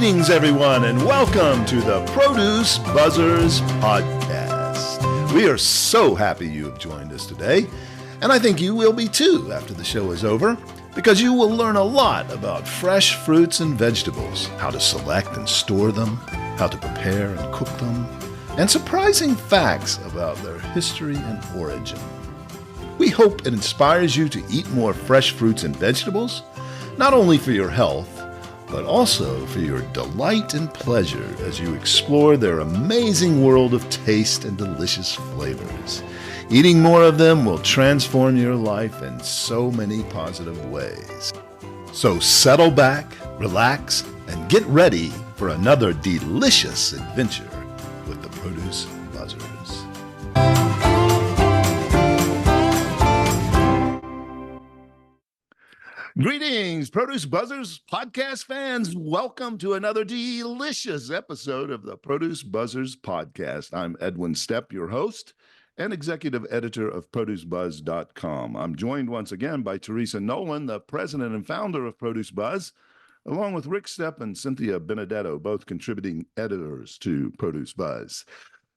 Greetings, everyone, and welcome to the Produce Buzzers podcast. We are so happy you have joined us today, and I think you will be too after the show is over, because you will learn a lot about fresh fruits and vegetables, how to select and store them, how to prepare and cook them, and surprising facts about their history and origin. We hope it inspires you to eat more fresh fruits and vegetables, not only for your health, but also for your delight and pleasure as you explore their amazing world of taste and delicious flavors. Eating more of them will transform your life in so many positive ways. So settle back, relax, and get ready for another delicious adventure with the Produce Buzzers. Greetings, Produce Buzzers podcast fans. Welcome to another delicious episode of the Produce Buzzers podcast. I'm Edwin Stepp, your host and executive editor of ProduceBuzz.com. I'm joined once again by Teresa Nolan, the president and founder of Produce Buzz, along with Rick Stepp and Cynthia Benedetto, both contributing editors to Produce Buzz.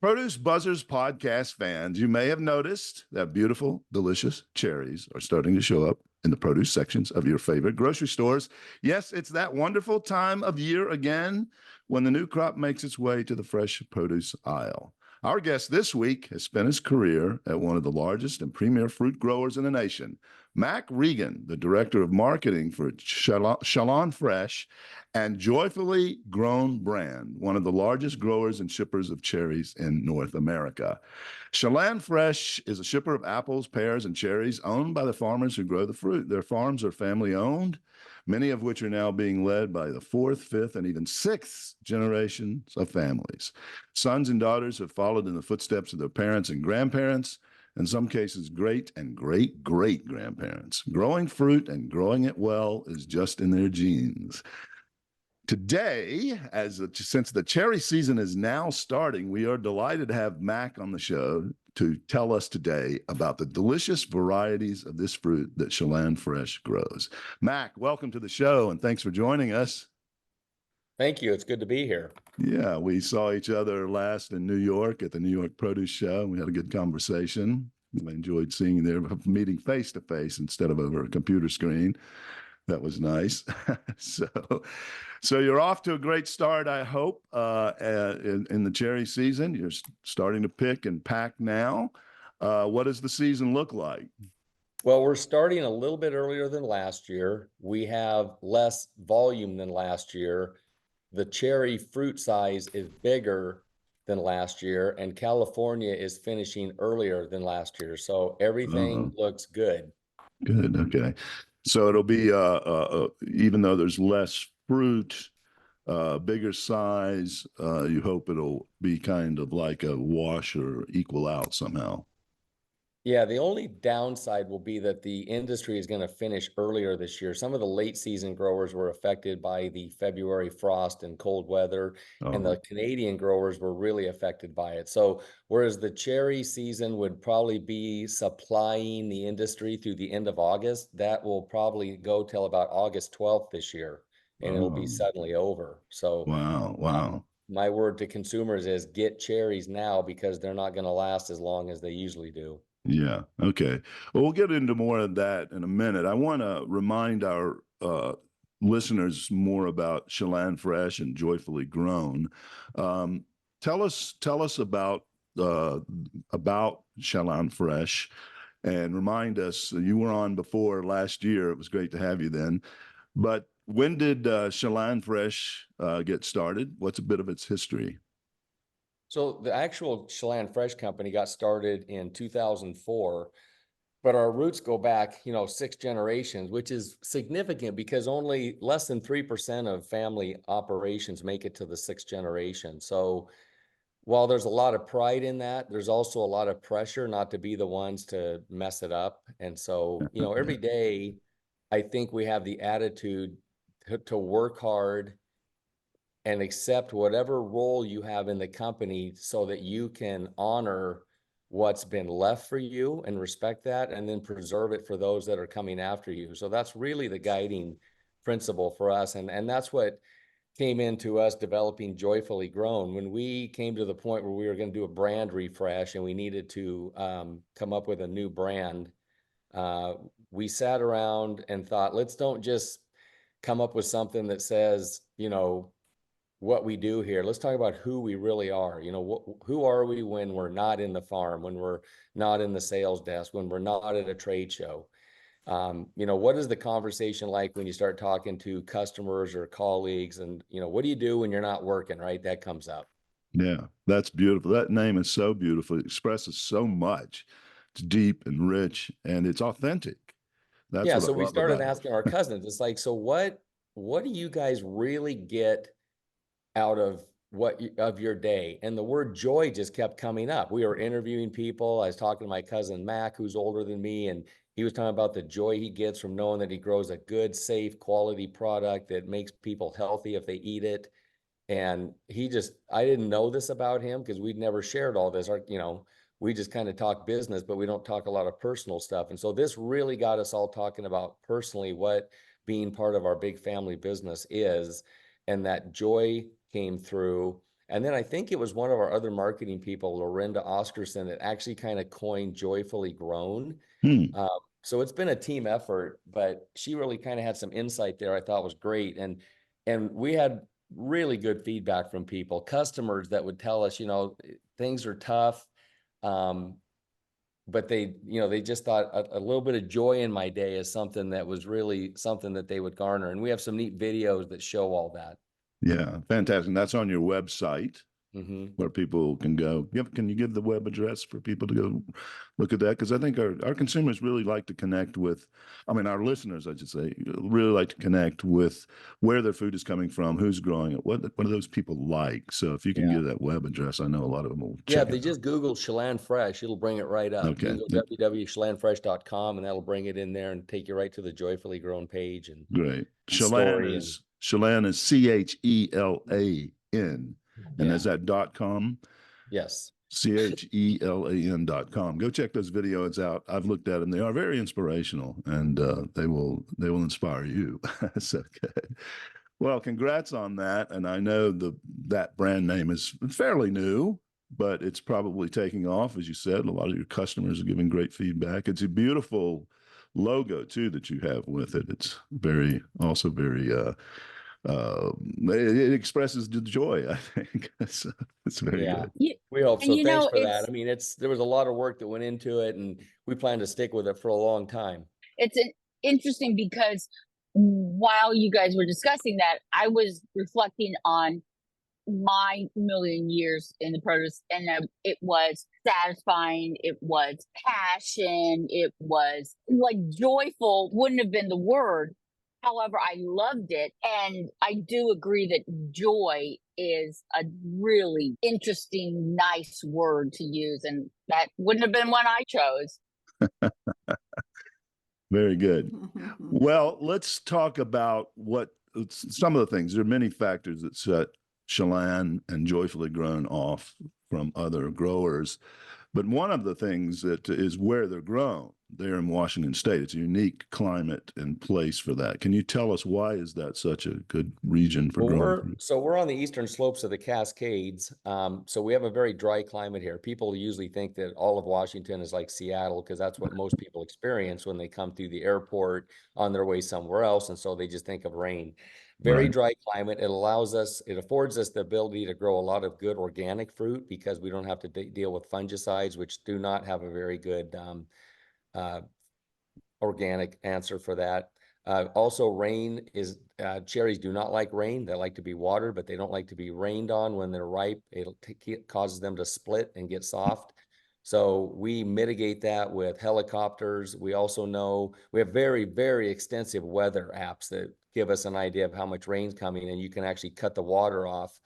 Produce Buzzers podcast fans, you may have noticed that beautiful, delicious cherries are starting to show up in the produce sections of your favorite grocery stores. Yes, it's that wonderful time of year again when the new crop makes its way to the fresh produce aisle. Our guest this week has spent his career at one of the largest and premier fruit growers in the nation, Mac Riggan, the director of marketing for Chelan Fresh and Joyfully Grown brand, one of the largest growers and shippers of cherries in North America. Chelan Fresh is a shipper of apples, pears, and cherries owned by the farmers who grow the fruit. Their farms are family-owned, many of which are now being led by the fourth, fifth, and even sixth generations of families. Sons and daughters have followed in the footsteps of their parents and grandparents, in some cases great and great-great-grandparents. Growing fruit and growing it well is just in their genes. Today, since the cherry season is now starting, we are delighted to have Mac on the show to tell us today about the delicious varieties of this fruit that Chelan Fresh grows. Mac, welcome to the show, and thanks for joining us. Thank you. It's good to be here. Yeah, we saw each other last in New York at the New York Produce Show. We had a good conversation. I enjoyed seeing you there, meeting face to face instead of over a computer screen. That was nice. So you're off to a great start, I hope, in the cherry season. You're starting to pick and pack now. What does the season look like? Well, we're starting a little bit earlier than last year. We have less volume than last year. The cherry fruit size is bigger than last year, and California is finishing earlier than last year. So everything looks good. Good. Okay. So it'll be, even though there's less fruit, bigger size, you hope it'll be kind of like a wash or equal out somehow. Yeah, the only downside will be that the industry is going to finish earlier this year. Some of the late season growers were affected by the February frost and cold weather, and the Canadian growers were really affected by it. So whereas the cherry season would probably be supplying the industry through the end of August, that will probably go till about August 12th this year, and it'll be suddenly over. So Wow. My word to consumers is get cherries now because they're not going to last as long as they usually do. Yeah. Okay. Well, we'll get into more of that in a minute. I want to remind our listeners more about Chelan Fresh and Joyfully Grown. Tell us about Chelan Fresh, and remind us. You were on before last year. It was great to have you then. But when did Chelan Fresh get started? What's a bit of its history? So the actual Chelan Fresh company got started in 2004, but our roots go back, 6 generations, which is significant because only less than 3% of family operations make it to the 6th generation. So while there's a lot of pride in that, there's also a lot of pressure not to be the ones to mess it up. And so, every day, I think we have the attitude to work hard and accept whatever role you have in the company so that you can honor what's been left for you and respect that, and then preserve it for those that are coming after you. So that's really the guiding principle for us. And that's what came into us developing Joyfully Grown. When we came to the point where we were going to do a brand refresh and we needed to come up with a new brand, we sat around and thought, let's don't just come up with something that says, you know, what we do here. Let's talk about who we really are. You know, who are we when we're not in the farm, when we're not in the sales desk, when we're not at a trade show? You know, what is the conversation like when you start talking to customers or colleagues? And, you know, what do you do when you're not working, right? That comes up. Yeah, that's beautiful. That name is so beautiful. It expresses so much. It's deep and rich, and it's authentic. That's Yeah, what I so we love started about asking our cousins, it's like, so what do you guys really get out of of your day? And the word joy just kept coming up. We were interviewing people. I was talking to my cousin Mac, who's older than me, and he was talking about the joy he gets from knowing that he grows a good, safe, quality product that makes people healthy if they eat it. And I didn't know this about him because we'd never shared all this. You know, we just kind of talk business, but we don't talk a lot of personal stuff. And so this really got us all talking about personally what being part of our big family business is. And that joy came through. And then I think it was one of our other marketing people, Lorinda Oscarson, that actually kind of coined Joyfully Grown. it. So it's been a team effort, but she really kind of had some insight there I thought was great. And we had really good feedback from people, customers that would tell us, you know, things are tough. But they, you know, they just thought a little bit of joy in my day is something that was really something that they would garner. And we have some neat videos that show all that. Yeah, fantastic. And that's on your website Mm-hmm. where people can go. Can you give the web address for people to go look at that? Because I think our consumers really like to connect with, I mean, our listeners, I should say, really like to connect with where their food is coming from, who's growing it, what do those people like. So if you can Yeah. give that web address, I know a lot of them will Yeah, check if they it out. just Google Chelan Fresh, it'll bring it right up. You Okay, can go www.chelanfresh.com and that'll bring it in there and take you right to the Joyfully Grown page and story. And Chelan is CHELAN, and yeah, is that .com? yes. CHELAN.com. Go check those videos out. I've looked at them. They are very inspirational, and they will inspire you. So good. Well, congrats on that. And I know that brand name is fairly new, but it's probably taking off, as you said. A lot of your customers are giving great feedback. It's a beautiful logo too that you have with it. It's also very it expresses the joy, I think. It's very Yeah, good. Yeah, we hope and so. you Thanks know, for that. I mean, there was a lot of work that went into it and we plan to stick with it for a long time. it's interesting because while you guys were discussing that, I was reflecting on my million years in the produce, and it was satisfying, it was passion, it was like joyful, wouldn't have been the word. However, I loved it. And I do agree that joy is a really interesting, nice word to use. And that wouldn't have been one I chose. Very good. Well, let's talk about some of the things. There are many factors that set Chelan and Joyfully Grown off from other growers. But one of the things that is where they're grown there in Washington State. It's a unique climate and place for that. Can you tell us why is that such a good region for growing fruit? We're on the eastern slopes of the Cascades. So we have a very dry climate here. People usually think that all of Washington is like Seattle because that's what most people experience when they come through the airport on their way somewhere else. And so they just think of rain. Very Right. dry climate. It affords us the ability to grow a lot of good organic fruit because we don't have to deal with fungicides, which do not have a very good uh, organic answer for that. Also, cherries do not like rain. They like to be watered, but they don't like to be rained on when they're ripe. It causes them to split and get soft. So we mitigate that with helicopters. We also know we have very, very extensive weather apps that give us an idea of how much rain's coming, and you can actually cut the water off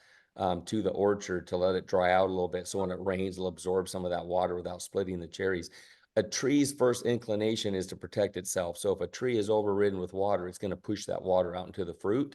to the orchard to let it dry out a little bit. So when it rains, it'll absorb some of that water without splitting the cherries. A tree's first inclination is to protect itself. So if a tree is overridden with water, it's going to push that water out into the fruit,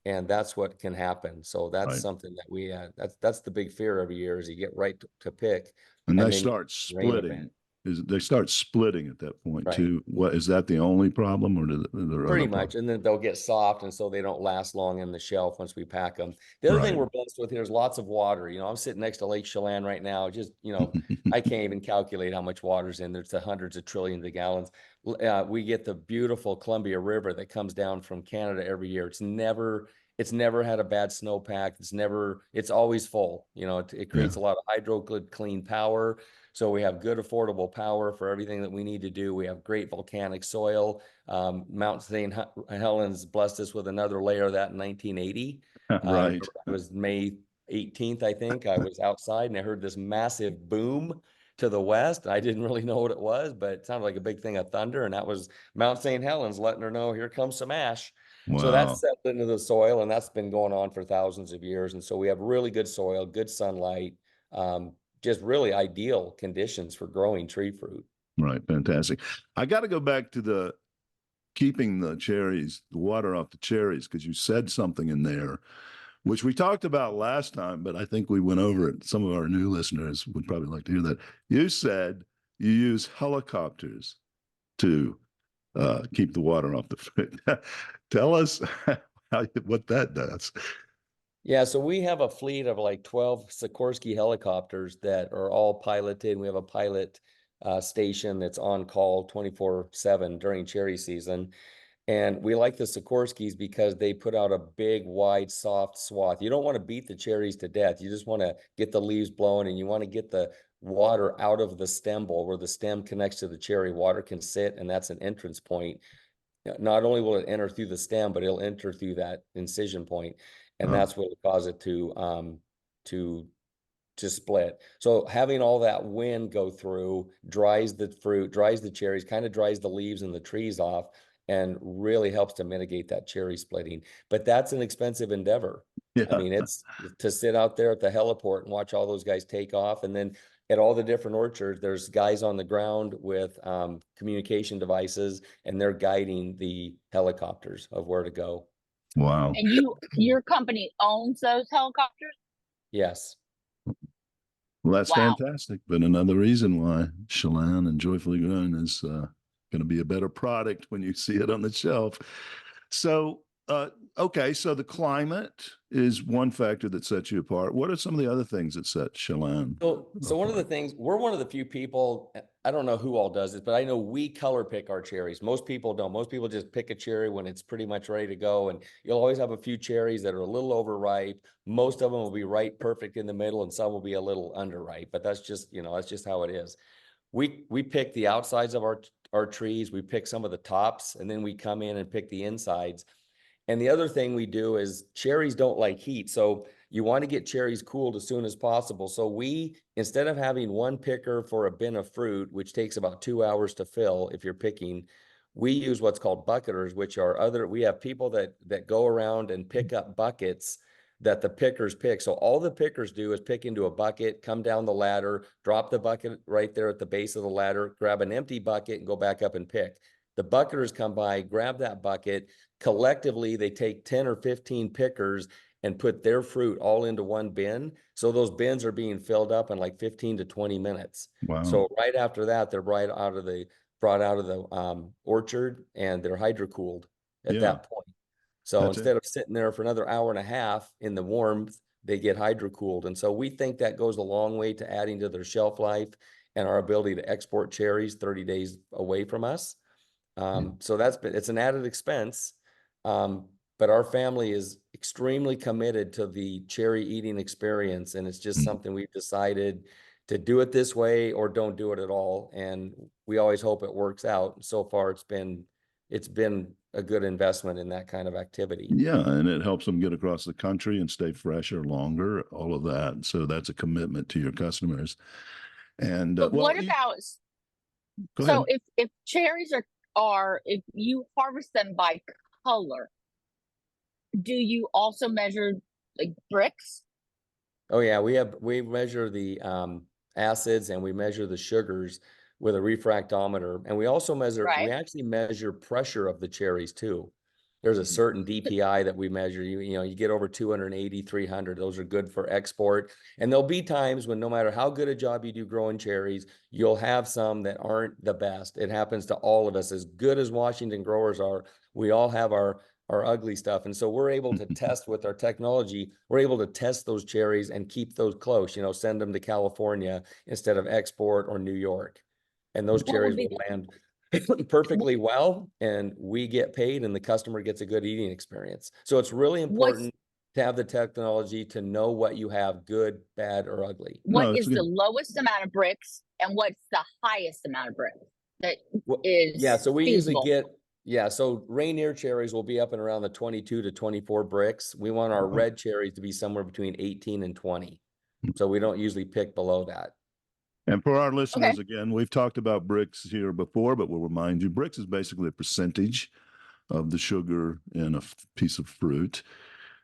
and that's what can happen. So that's Right. something that that's the big fear every year is you get right to pick, And they then start rain splitting. event. they start splitting at that point Right. too. What is that the only problem, or are there Pretty other much, problems? and then they'll get soft, and so they don't last long in the shelf once we pack them. The other thing Right. we're blessed with here is lots of water. You know, I'm sitting next to Lake Chelan right now. Just, you know, I can't even calculate how much water's in there. It's the hundreds of trillions of gallons. We get the beautiful Columbia River that comes down from Canada every year. It's never had a bad snowpack. It's always full. You know, it Yeah. creates a lot of hydro good clean power. So we have good affordable power for everything that we need to do. We have great volcanic soil. Mount St. Helens blessed us with another layer of that in 1980. Right. It was May 18th, I think. I was outside and I heard this massive boom to the west. I didn't really know what it was, but it sounded like a big thing of thunder. And that was Mount St. Helens letting her know, here comes some ash. So that's Wow. settled into the soil, and that's been going on for thousands of years. And so we have really good soil, good sunlight, just really ideal conditions for growing tree fruit. Right. Fantastic. I got to go back to the keeping the water off the cherries, because you said something in there, which we talked about last time, but I think we went over it. Some of our new listeners would probably like to hear that. You said you use helicopters to keep the water off the fruit. Tell us what that does. Yeah, so we have a fleet of like 12 Sikorsky helicopters that are all piloted. We have a pilot station that's on call 24/7 during cherry season. And we like the Sikorskys because they put out a big, wide, soft swath. You don't want to beat the cherries to death. You just want to get the leaves blowing, and you want to get the water out of the stem bowl where the stem connects to the cherry. Water can sit, and that's an entrance point. Not only will it enter through the stem, but it'll enter through that incision point, and Oh, that's what will cause it to split. So having all that wind go through dries the fruit, dries the cherries, kind of dries the leaves and the trees off, and really helps to mitigate that cherry splitting. But that's an expensive endeavor. I yeah. mean, it's to sit out there at the heliport and watch all those guys take off. And then at all the different orchards, there's guys on the ground with communication devices, and they're guiding the helicopters of where to go. Wow. And your company owns those helicopters? Yes. Well, that's Wow. fantastic. But another reason why Chelan and Joyfully Grown is going to be a better product when you see it on the shelf. So, okay, so the climate is one factor that sets you apart. What are some of the other things that set Chelan So one of the apart? things, we're one of the few people, I don't know who all does this, but I know we color pick our cherries. Most people don't. Most people just pick a cherry when it's pretty much ready to go. And you'll always have a few cherries that are a little overripe. Most of them will be ripe perfect in the middle, and some will be a little underripe, but that's just, that's just how it is. We pick the outsides of our trees, we pick some of the tops, and then we come in and pick the insides. And the other thing we do is cherries don't like heat. So you want to get cherries cooled as soon as possible. So we, instead of having one picker for a bin of fruit, which takes about 2 hours to fill if you're picking, we use what's called bucketers, which are we have people that go around and pick up buckets that the pickers pick. So all the pickers do is pick into a bucket, come down the ladder, drop the bucket right there at the base of the ladder, grab an empty bucket and go back up and pick. The bucketers come by, grab that bucket. Collectively, they take 10 or 15 pickers and put their fruit all into one bin. So those bins are being filled up in like 15 to 20 minutes. Wow. So right after that, they're brought out of the orchard, and they're hydrocooled at Yeah, that point. So that's it. instead of sitting there for another hour and a half in the warmth, they get hydrocooled. And so we think that goes a long way to adding to their shelf life and our ability to export cherries 30 days away from us. So it's an added expense. But our family is extremely committed to the cherry eating experience. And it's just Mm. something we've decided to do it this way or don't do it at all. And we always hope it works out. So far, it's been a good investment in that kind of activity. Yeah, and it helps them get across the country and stay fresher longer, all of that. So that's a commitment to your customers. And But well, what about, go so ahead. if cherries are if you harvest them by color, do you also measure like bricks? Oh yeah, we measure the acids, and we measure the sugars with a refractometer, and we Right. actually measure pressure of the cherries too. There's a certain DPI that we measure. You get over 280, 300. Those are good for export. And there'll be times when no matter how good a job you do growing cherries, you'll have some that aren't the best. It happens to all of us. As good as Washington growers are, we all have our ugly stuff. And so we're able to test with our technology. We're able to test those cherries and keep those close, send them to California instead of export or New York. And those cherries will land perfectly well, and we get paid and the customer gets a good eating experience. So it's really important to have the technology to know what you have, good, bad, or ugly. What is the lowest amount of bricks and what's the highest amount of bricks that is so we feasible? usually so Rainier cherries will be up and around the 22 to 24 bricks. We want our red cherries to be somewhere between 18 and 20. So we don't usually pick below that. And for our listeners, again, we've talked about bricks here before, but we'll remind you, bricks is basically a percentage of the sugar in a piece of fruit.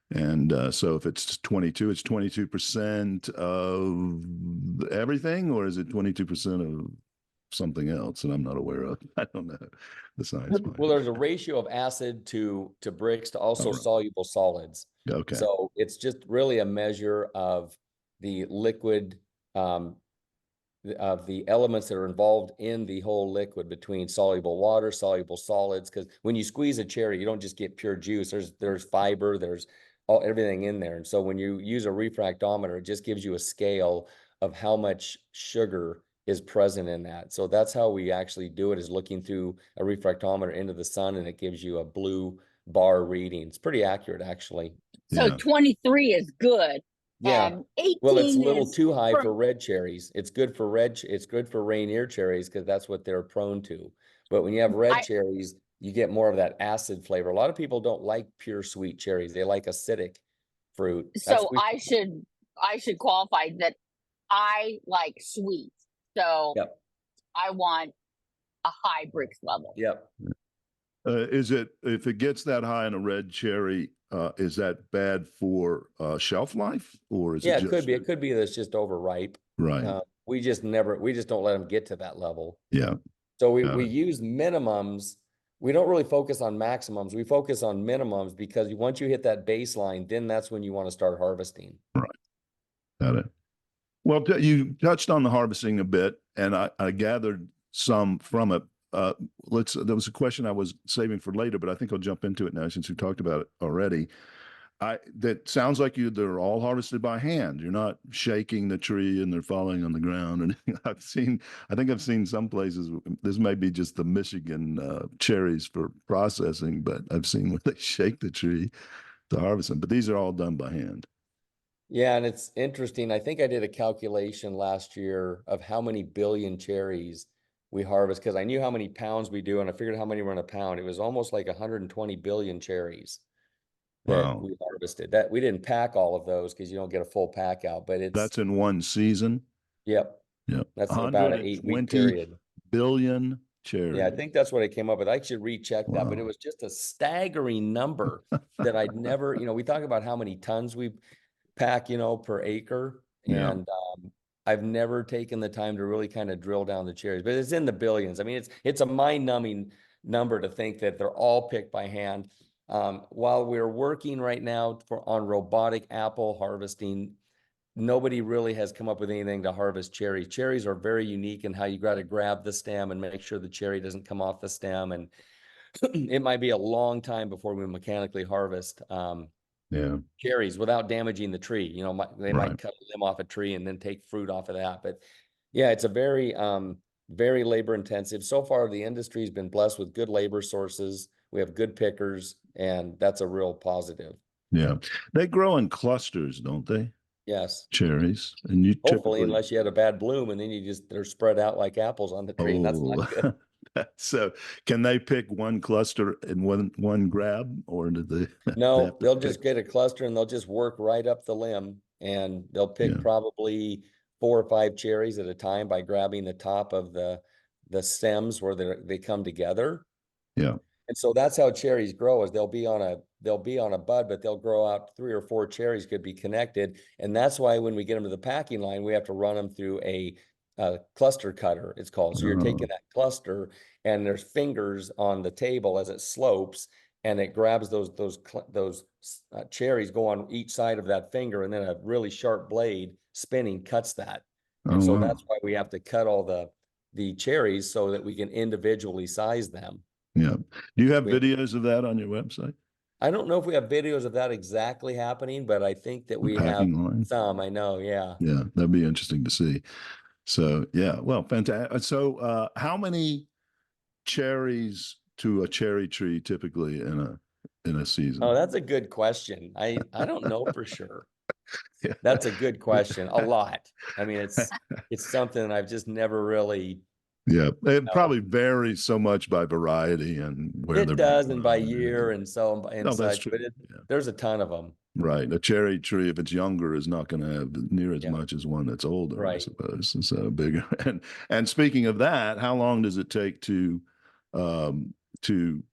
And so if it's 22, it's 22% of everything, or is it 22% of something else that I'm not aware of? I don't know the science. Well, there's a ratio of acid to bricks to also soluble solids. Okay. So it's just really a measure of the liquid, of the elements that are involved in the whole liquid between soluble water, soluble solids. Because when you squeeze a cherry, you don't just get pure juice. There's fiber, there's everything in there. And so when you use a refractometer, it just gives you a scale of how much sugar is present in that. So that's how we actually do it, is looking through a refractometer into the sun, and it gives you a blue bar reading. It's pretty accurate, actually. So 23 is good. Yeah. And 18 well, it's a little too high for red cherries. It's good for it's good for Rainier cherries because that's what they're prone to. But when you have red cherries, you get more of that acid flavor. A lot of people don't like pure sweet cherries. They like acidic fruit. So I should qualify that I like sweet. So I want a high bricks level. Yep. Is it, if it gets that high in a red cherry, is that bad for shelf life, or is it just... it could be. It could be that it's just overripe. Right. We just don't let them get to that level. Yeah. So we use minimums. We don't really focus on maximums. We focus on minimums because once you hit that baseline, then that's when you want to start harvesting. Right. Got it. Well, you touched on the harvesting a bit, and I gathered some from it. There was a question I was saving for later, but I think I'll jump into it now since we talked about it already. That sounds like they're all harvested by hand. You're not shaking the tree and they're falling on the ground. And I think I've seen some places, this may be just the Michigan cherries for processing, but I've seen where they shake the tree to harvest them. But these are all done by hand. Yeah, and it's interesting. I think I did a calculation last year of how many billion cherries we harvest, because I knew how many pounds we do, and I figured how many were in a pound. It was almost like 120 billion cherries that we harvested. That we didn't pack all of those because you don't get a full pack out, but that's in one season. Yep. That's about an 8-week period. Billion cherries. Yeah, I think that's what I came up with. I should recheck that, but it was just a staggering number that I'd never, we talk about how many tons we pack, per acre. And I've never taken the time to really kind of drill down the cherries, but it's in the billions. I mean, it's a mind-numbing number to think that they're all picked by hand. While we're working right now on robotic apple harvesting, nobody really has come up with anything to harvest cherries. Cherries are very unique in how you got to grab the stem and make sure the cherry doesn't come off the stem. And it might be a long time before we mechanically harvest cherries without damaging the tree. They might cut a limb off a tree and then take fruit off of that. But yeah, it's a very, very labor intensive. So far, the industry has been blessed with good labor sources. We have good pickers, and that's a real positive. Yeah. They grow in clusters, don't they? Yes. Cherries. And you hopefully, unless you had a bad bloom, and then they're spread out like apples on the tree. And that's not good. So can they pick one cluster in one grab, or do they? No, they'll just get a cluster and they'll just work right up the limb, and they'll pick probably 4 or 5 cherries at a time by grabbing the top of the stems where they come together. Yeah. And so that's how cherries grow, is they'll be on a bud, but they'll grow out 3 or 4 cherries could be connected. And that's why when we get them to the packing line, we have to run them through a cluster cutter, it's called. So you're taking that cluster, and there's fingers on the table as it slopes, and it grabs those cherries, go on each side of that finger, and then a really sharp blade spinning cuts that. Oh, And so wow. that's why we have to cut all the cherries so that we can individually size them. Yeah. Do you have We- videos of that on your website? I don't know if we have videos of that exactly happening, but I think that The we have packing line? some. I know, yeah. Yeah, that'd be interesting to see. So, yeah, well, fantastic. So, how many cherries to a cherry tree typically in a season? Oh, that's a good question. I don't know for sure. Yeah. That's a good question. A lot. I mean, it's something I've just never really. Yeah, it No. probably varies so much by variety and where they're It being does, and by grown and year everything. and so and No, that's such, true. but Yeah. there's a ton of them. Right. A cherry tree, if it's younger, is not going to have near as Yeah. much as one that's older, I Right. suppose. And so bigger. And speaking of that, how long does it take um to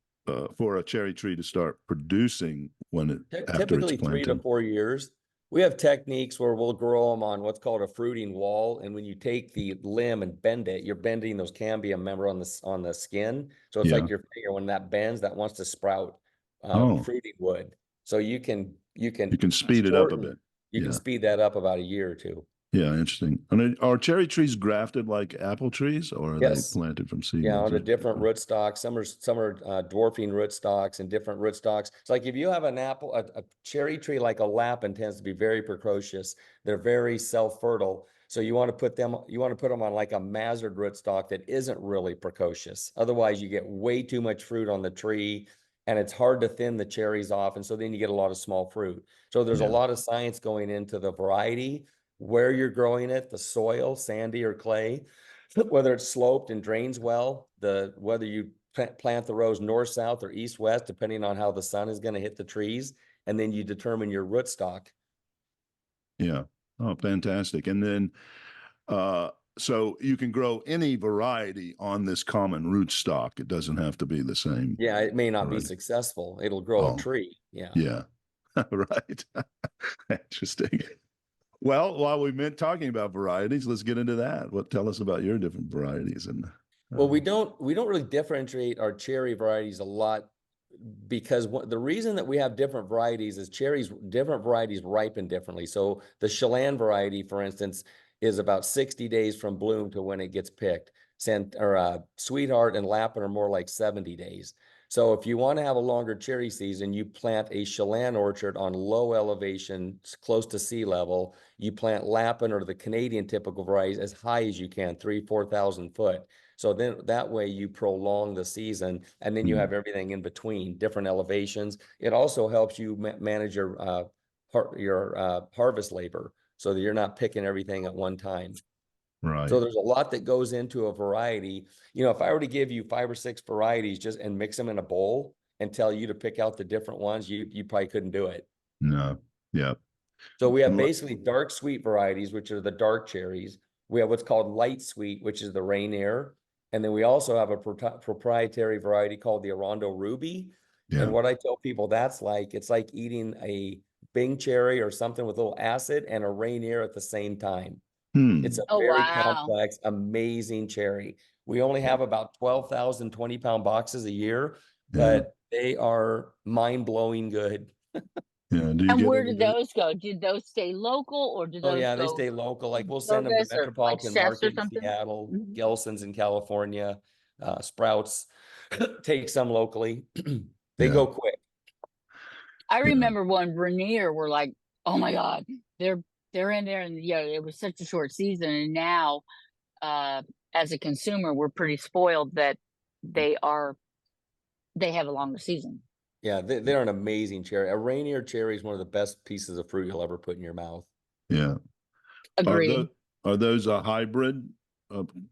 for a cherry tree to start producing when after it's Typically 3 to planted? 4 years. We have techniques where we'll grow them on what's called a fruiting wall, and when you take the limb and bend it, you're bending those cambium member on the skin. So it's Yeah. like your finger, when that bends, that wants to sprout Oh, fruiting wood. So you can you can speed it up a bit. You can Yeah. speed that up about a year or two. Yeah, interesting. And are cherry trees grafted like apple trees, or are they Yes. planted from Yeah, seedlings? on the different rootstocks. Some are dwarfing rootstocks and different rootstocks. It's like if you have a cherry tree like a lapin tends to be very precocious. They're very self-fertile. So you want to put them on like a mazard rootstock that isn't really precocious. Otherwise, you get way too much fruit on the tree, and it's hard to thin the cherries off. And so then you get a lot of small fruit. So there's a Yeah. lot of science going into the variety, where you're growing it, the soil, sandy or clay, whether it's sloped and drains well, whether you plant the rows north, south, or east, west, depending on how the sun is going to hit the trees, and then you determine your rootstock. Yeah. Oh, fantastic. And then so you can grow any variety on this common rootstock. It doesn't have to be the same. Yeah, it may not be variety. successful. It'll grow a Oh, tree. Yeah. yeah. Right. Interesting. Well, while we've been talking about varieties, let's get into that. Tell us about your different varieties and Well, we don't really differentiate our cherry varieties a lot, because the reason that we have different varieties is different varieties ripen differently. So the Chelan variety, for instance, is about 60 days from bloom to when it gets picked. Sweetheart and Lapin are more like 70 days. So if you want to have a longer cherry season, you plant a Chelan orchard on low elevation, close to sea level. You plant Lapin or the Canadian typical varieties as high as you can, 4,000 foot. So then that way you prolong the season, and then you have everything in between, different elevations. It also helps you manage your harvest labor so that you're not picking everything at one time. right. So there's a lot that goes into a variety. You know, if I were to give you 5 or 6 varieties just and mix them in a bowl and tell you to pick out the different ones, you probably couldn't do it. No. Yeah. So we have basically dark sweet varieties, which are the dark cherries. We have what's called light sweet, which is the Rainier. And then we also have a proprietary variety called the Arondo Ruby. Yeah. And what I tell people it's like eating a Bing cherry or something with a little acid and a Rainier at the same time. It's a very complex, amazing cherry. We only have about 12,000 20-pound boxes a year, but they are mind-blowing good. Yeah. Do you And get where any did those go? Did those stay local, or did Oh those yeah, they go stay local. Like to we'll send them to Bogus or like Metropolitan Chefs or Market in something? Seattle, Mhm. Gelson's in California, Sprouts, take some locally. They Yeah. go quick. I Yeah. remember when Rainier were like, oh my God, they're in there, and it was such a short season. And now, as a consumer, we're pretty spoiled that they have a longer season. Yeah, they're an amazing cherry. A Rainier cherry is one of the best pieces of fruit you'll ever put in your mouth. Yeah. Agreed. Are those a hybrid,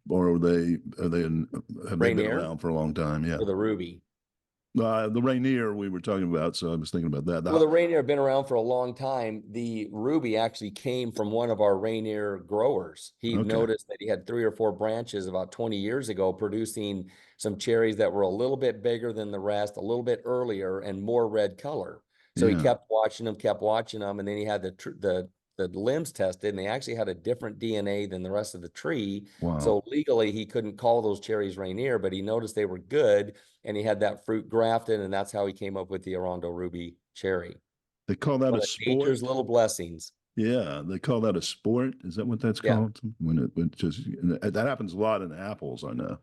or have they been Rainier around for a long time? Yeah. or the Ruby? The Rainier we were talking about, so I was thinking about that. Well, the Rainier have been around for a long time. The Ruby actually came from one of our Rainier growers. He Okay. noticed that he had 3 or 4 branches about 20 years ago producing some cherries that were a little bit bigger than the rest, a little bit earlier, and more red color. So he Yeah. kept watching them, and then he had the the limbs tested, and they actually had a different DNA than the rest of the tree. Wow. So legally, he couldn't call those cherries Rainier, but he noticed they were good, and he had that fruit grafted, and that's how he came up with the Arondo Ruby cherry. They call that One a of sport. nature's little blessings. Yeah, they call that a sport. Is that what that's Yeah. called? When it just that happens a lot in apples, I know,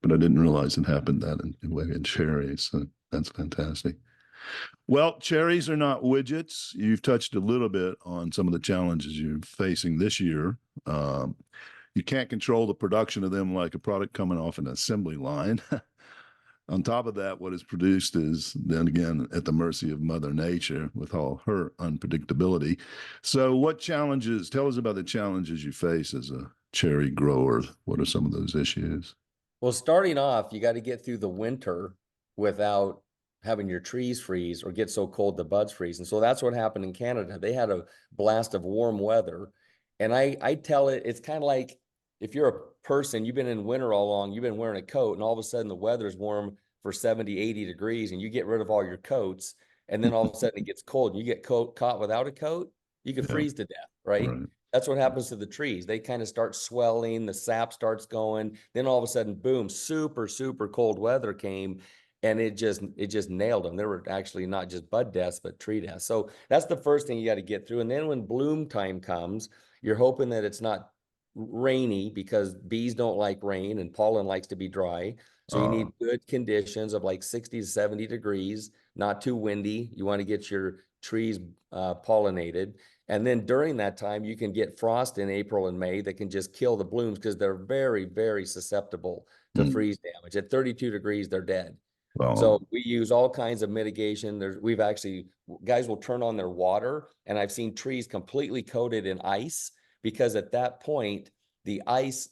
but I didn't realize it happened that in cherries. So that's fantastic. Well, cherries are not widgets. You've touched a little bit on some of the challenges you're facing this year. You can't control the production of them like a product coming off an assembly line. On top of that, what is produced is then again at the mercy of Mother Nature with all her unpredictability. So, what challenges? Tell us about the challenges you face as a cherry grower. What are some of those issues? Well, starting off, you got to get through the winter without having your trees freeze or get so cold the buds freeze. And so that's what happened in Canada. They had a blast of warm weather. And I tell it, it's kind of like if you're a person, you've been in winter all along, you've been wearing a coat, and all of a sudden the weather's warm for 70, 80 degrees, and you get rid of all your coats. And then all of a sudden it gets cold and you get caught without a coat, you could Yeah. freeze to death, right? Right. That's what happens to the trees. They kind of start swelling, the sap starts going. Then all of a sudden, boom, super, super cold weather came, and it just nailed them. There were actually not just bud deaths, but tree deaths. So that's the first thing you got to get through. And then when bloom time comes, you're hoping that it's not rainy, because bees don't like rain and pollen likes to be dry. So you need good conditions of like 60 to 70 degrees, not too windy. You want to get your trees pollinated. And then during that time, you can get frost in April and May that can just kill the blooms, because they're very, very susceptible to freeze damage. At 32 degrees, they're dead. So we use all kinds of mitigation. We've actually, guys will turn on their water, and I've seen trees completely coated in ice, because at that point, the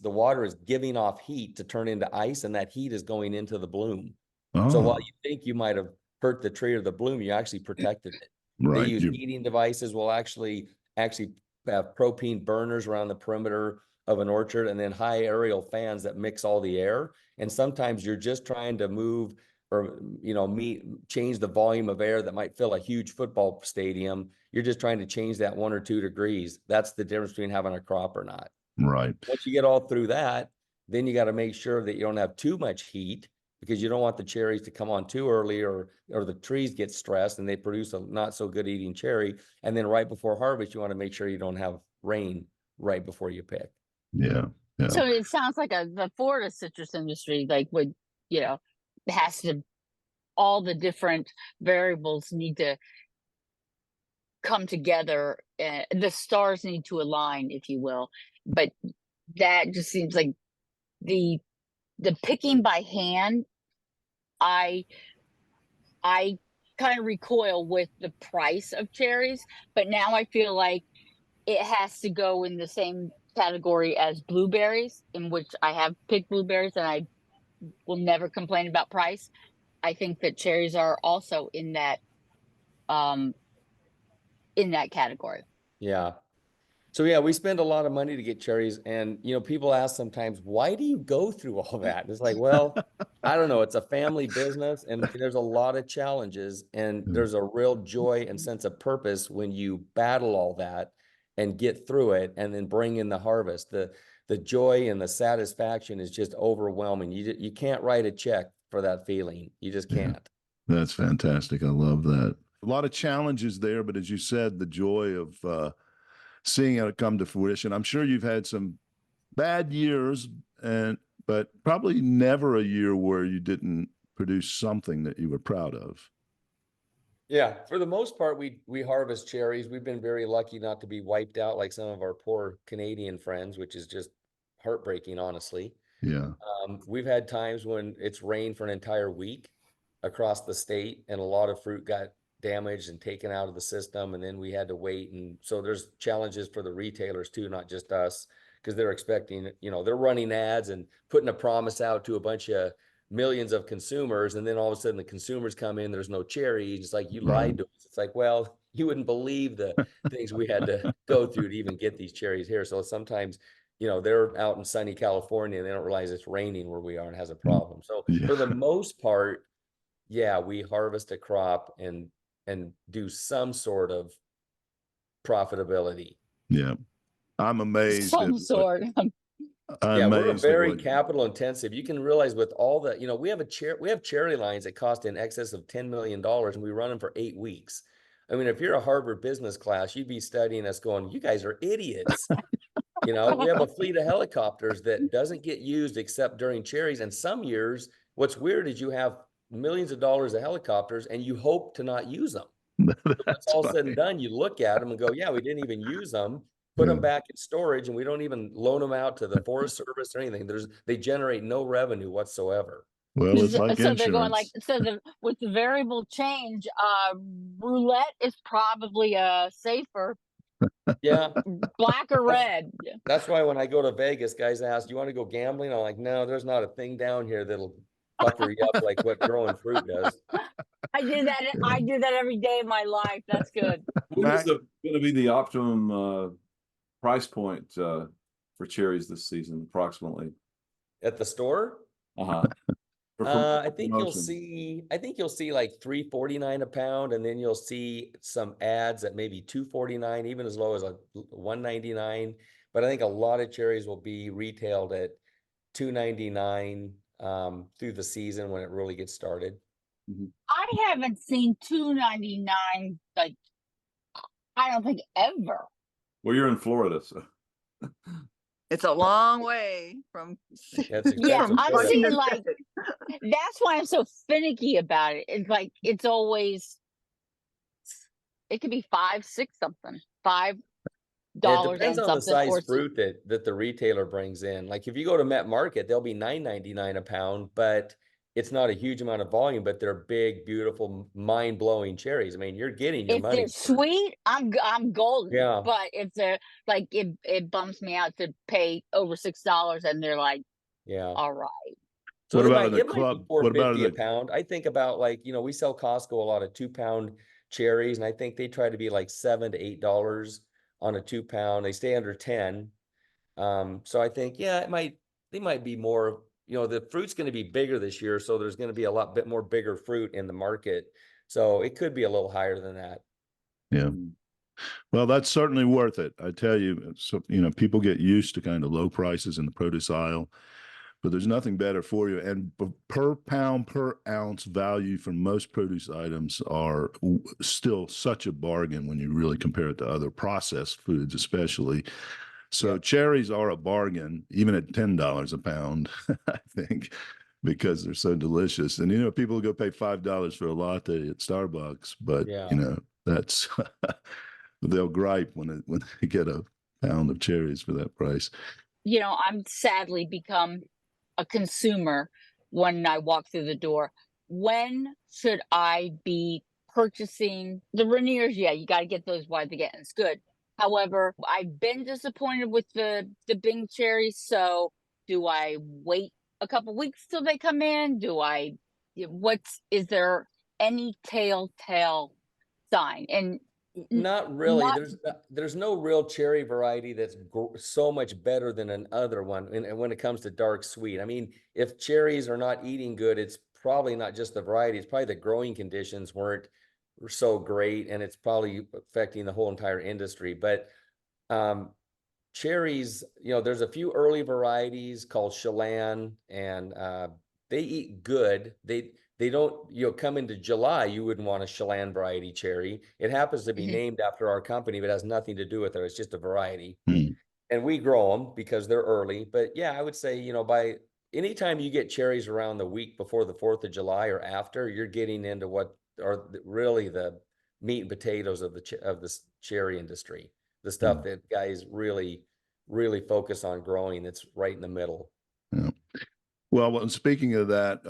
water is giving off heat to turn into ice, and that heat is going into the bloom. So while you think you might have hurt the tree or the bloom, you actually protected it. They Right. use heating devices. Will actually have propane burners around the perimeter of an orchard, and then high aerial fans that mix all the air. And sometimes you're just trying to move or change the volume of air that might fill a huge football stadium. You're just trying to change that 1 or 2 degrees. That's the difference between having a crop or not. Right. Once you get all through that, then you got to make sure that you don't have too much heat, because you don't want the cherries to come on too early, or the trees get stressed and they produce a not so good eating cherry. And then right before harvest, you want to make sure you don't have rain right before you pick. Yeah. Yeah. So it sounds like the Florida citrus industry, like would, has to, all the different variables need to come together. The stars need to align, if you will. But that just seems like the picking by hand. I kind of recoil with the price of cherries, but now I feel like it has to go in the same category as blueberries, in which I have picked blueberries and I will never complain about price. I think that cherries are also in that category. Yeah. So yeah, we spend a lot of money to get cherries, and people ask sometimes, why do you go through all that? It's like, well, I don't know. It's a family business, and there's a lot of challenges, and there's a real joy and sense of purpose when you battle all that and get through it, and then bring in the harvest. The joy and the satisfaction is just overwhelming. You can't write a check for that feeling. You just can't. That's fantastic. I love that. A lot of challenges there, but as you said, the joy of seeing it come to fruition. I'm sure you've had some bad years, but probably never a year where you didn't produce something that you were proud of. Yeah, for the most part, we harvest cherries. We've been very lucky not to be wiped out like some of our poor Canadian friends, which is just heartbreaking, honestly. Yeah. We've had times when it's rained for an entire week across the state, and a lot of fruit got damaged and taken out of the system, and then we had to wait. And so there's challenges for the retailers too, not just us, because they're expecting, they're running ads and putting a promise out to a bunch of millions of consumers, and then all of a sudden the consumers come in, there's no cherries. It's like, you lied to us. It's like, well, you wouldn't believe the things we had to go through to even get these cherries here. So sometimes they're out in sunny California and they don't realize it's raining where we are and has a problem. So for the most part, yeah, we harvest a crop and do some sort of profitability. Yeah. I'm amazed Some at sort. I'm We're amazed at very what capital intensive. You can realize with all the, we have cherry lines that cost in excess of $10 million and we run them for 8 weeks. I mean, if you're a Harvard business class, you'd be studying us going, you guys are idiots. We have a fleet of helicopters that doesn't get used except during cherries. And some years, what's weird is you have millions of dollars of helicopters and you hope to not use them. When it's that's all said funny. and done, you look at them and go, yeah, we didn't even use them, put Yeah. them back in storage, and we don't even loan them out to the Forest Service or anything. They generate no revenue whatsoever. Well, it's like So they're going like, insurance. with the variable change, roulette is probably safer, Yeah, black or red. that's why when I go to Vegas, guys ask, do you want to go gambling? I'm like, no, there's not a thing down here that'll pucker you up like what growing fruit does. I do that. I do that every day of my life. That's good. What is Mac, going to be the optimum price point for cherries this season, approximately? At the store? Uh-huh. I think you'll see like $3.49 a pound, and then you'll see some ads at maybe $2.49, even as low as a $1.99. But I think a lot of cherries will be retailed at $2.99 through the season when it really gets started. I haven't seen $2.99 like I don't think ever. Well, you're in Florida, so It's a long way from. That's Yeah, expensive. I'm Florida. seeing like that's why I'm so finicky about it. It's like it's always it could be 5, 6 something, $5 It and depends on the something, size or fruit that the retailer brings in. Like if you go to Met Market, they'll be $9.99 a pound, but it's not a huge amount of volume, but they're big, beautiful, mind-blowing cherries. I mean, you're getting your if money. they're sweet, I'm golden. Yeah. But if they're like it bumps me out to pay over $6, and they're like, Yeah. all right. So What about in the it might club? be What about $4.50 in a pound. I think about like, we sell Costco a lot of 2-pound cherries, and I think they try to be like $7 to $8 on a 2-pound. They stay under 10. So I think, yeah, they might be more, the fruit's going to be bigger this year. So there's going to be a lot bit more bigger fruit in the market. So it could be a little higher than that. Yeah. Well, that's certainly worth it. I tell you, so people get used to kind of low prices in the produce aisle, but there's nothing better for you. And per pound, per ounce value for most produce items are still such a bargain when you really compare it to other processed foods, especially. So cherries are a bargain, even at $10 a pound, I think, because they're so delicious. And, people go pay $5 for a latte at Starbucks, but, that's they'll gripe when they get a pound of cherries for that price. I'm sadly become a consumer when I walk through the door. When should I be purchasing the Rainiers? Yeah, you got to get those while they get. It's good. However, I've been disappointed with the Bing cherries. So, do I wait a couple weeks till they come in? Is there any telltale sign? And Not really. There's no real cherry variety that's so much better than another one. And when it comes to dark sweet, I mean, if cherries are not eating good, it's probably not just the variety. It's probably the growing conditions were so great, and it's probably affecting the whole entire industry. But cherries, there's a few early varieties called Chelan, and they eat good. They don't, come into July, you wouldn't want a Chelan variety cherry. It happens to be named after our company, but it has nothing to do with it. It's just a variety. And we grow them because they're early. But yeah, I would say, by anytime you get cherries around the week before the 4th of July or after, you're getting into what are really the meat and potatoes of the cherry industry. The stuff that guys really, really focus on growing. That's right in the middle. Yeah. Well, speaking of that,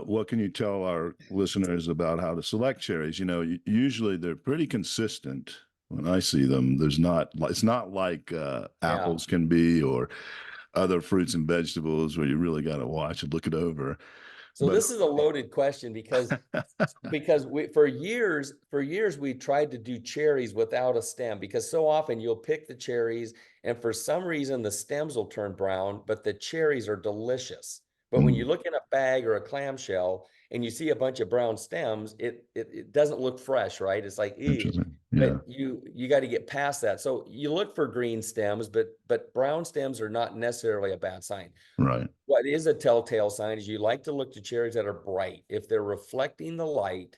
what can you tell our listeners about how to select cherries? Usually they're pretty consistent when I see them. It's not like apples can be, or other fruits and vegetables where you really got to watch and look it over. So this is a loaded question because for years we tried to do cherries without a stem, because so often you'll pick the cherries and for some reason the stems will turn brown, but the cherries are delicious. But when you look in a bag or a clamshell and you see a bunch of brown stems, it doesn't look fresh, right? It's like, Yeah. But you got to get past that. So you look for green stems, but brown stems are not necessarily a bad sign. Right. What is a telltale sign is you like to look to cherries that are bright. If they're reflecting the light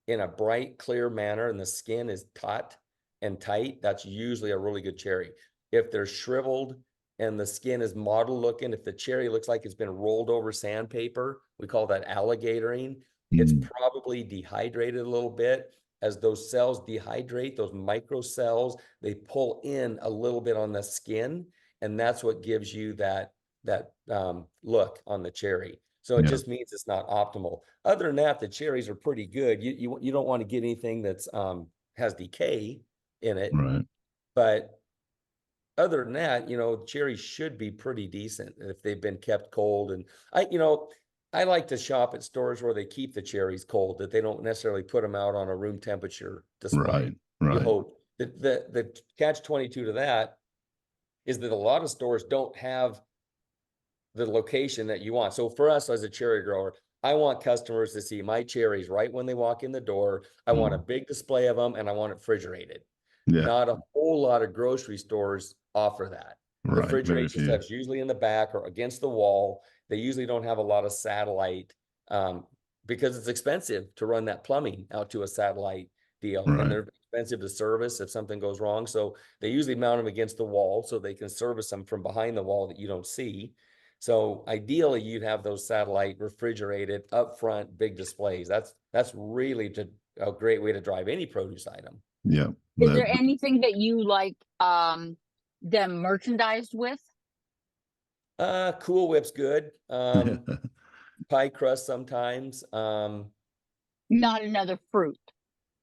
in a bright, clear manner and the skin is taut and tight, that's usually a really good cherry. If they're shriveled and the skin is mottled looking, if the cherry looks like it's been rolled over sandpaper, we call that alligatoring. It's Mm. probably dehydrated a little bit. As those cells dehydrate, those micro cells, they pull in a little bit on the skin, and that's what gives you that look on the cherry. So it Yeah. just means it's not optimal. Other than that, the cherries are pretty good. You don't want to get anything that's has decay in it, Right. but other than that, cherries should be pretty decent if they've been kept cold. And I like to shop at stores where they keep the cherries cold, that they don't necessarily put them out on a room temperature display. Right. You Right. hope that the catch-22 to that is that a lot of stores don't have the location that you want. So for us as a cherry grower, I want customers to see my cherries right when they walk in the door. I want a big display of them, and I want it refrigerated. Yeah. Not a whole lot of grocery stores offer that. Right. Very Refrigeration few. stuff's usually in the back or against the wall. They usually don't have a lot of satellite because it's expensive to run that plumbing out to a satellite deal, Right. and they're expensive to service if something goes wrong. So they usually mount them against the wall so they can service them from behind the wall that you don't see. So ideally, you'd have those satellite refrigerated upfront big displays. That's really a great way to drive any produce item. Yeah. Is there anything that you like them merchandised with? Cool Whip's good. Pie crust sometimes. Not another fruit.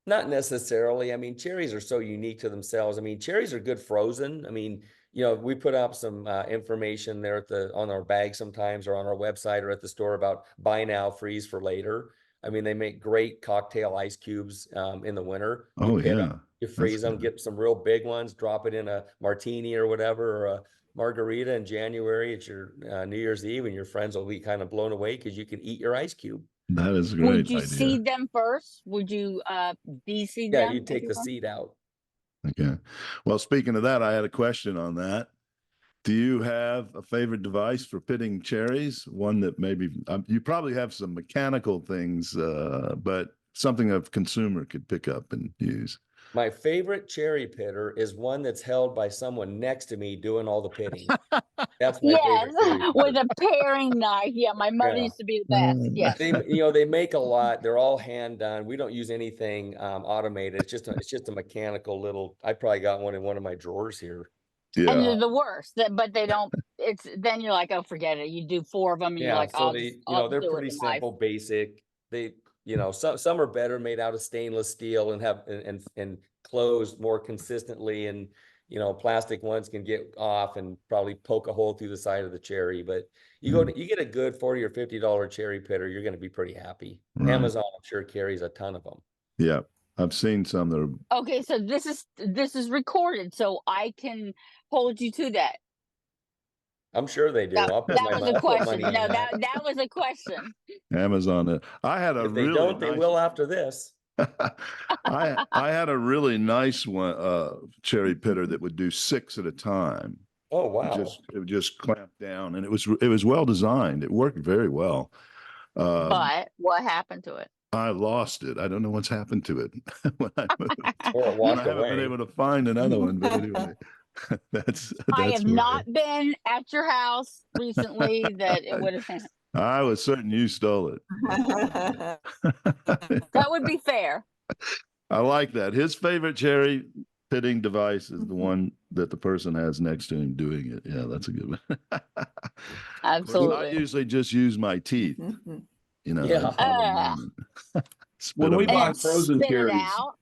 Not necessarily. I mean, cherries are so unique to themselves. I mean, cherries are good frozen. I mean, we put up some information there on our bag sometimes, or on our website, or at the store about buy now, freeze for later. I mean, they make great cocktail ice cubes in the winter. Oh, You yeah. you freeze them, get some real big ones, drop it in a martini or whatever, or a margarita in January at your New Year's Eve, and your friends will be kind of blown away because you can eat your ice cube. That is a Would great you idea. seed them first? Would you de-seed Yeah, them? you take the seed out. Okay. Well, speaking of that, I had a question on that. Do you have a favorite device for pitting cherries? One that maybe you probably have some mechanical things, but something a consumer could pick up and use. My favorite cherry pitter is one that's held by someone next to me doing all the pitting. That's my favorite cherry Yes, with pitter. a paring knife. Yeah, my mother Yeah. used to be the best. Yes. They make a lot. They're all hand done. We don't use anything automated. It's just a mechanical little. I probably got one in one of my drawers here. And Yeah. they're the worst. But they don't. It's then you're like, oh, forget it. You do 4 of them, and you're Yeah, like, so I'll they're do it pretty with a knife. simple, basic. They, some are better, made out of stainless steel and have and closed more consistently, and plastic ones can get off and probably poke a hole through the side of the cherry. But you get a good $40 or $50 cherry pitter, you're going to be pretty happy. Right. Amazon, I'm sure, carries a ton of them. Yeah. I've seen some that are. Okay, so this is recorded, so I can hold you to that. I'm sure they do. That, I'll put that my was money, a I'll put question. money No, on that. that was a question. Amazon. I had a If they really don't, they nice, will after this. I had a really nice one, cherry pitter that would do 6 at a time. Oh wow! It would just clamp down, and it was well designed. It worked very well. But what happened to it? I lost it. I don't know what's happened to it when I moved. Or it And walked I haven't been away. able to find another one. But anyway, that's I have where not been at your house recently that it would have been. I was certain you stole it. That would be fair. I like that. His favorite cherry pitting device is the one that the person has next to him doing it. Yeah, that's a good one. Of course, Absolutely. I usually just use my teeth. Yeah. When we And buy then frozen spit it cherries, out.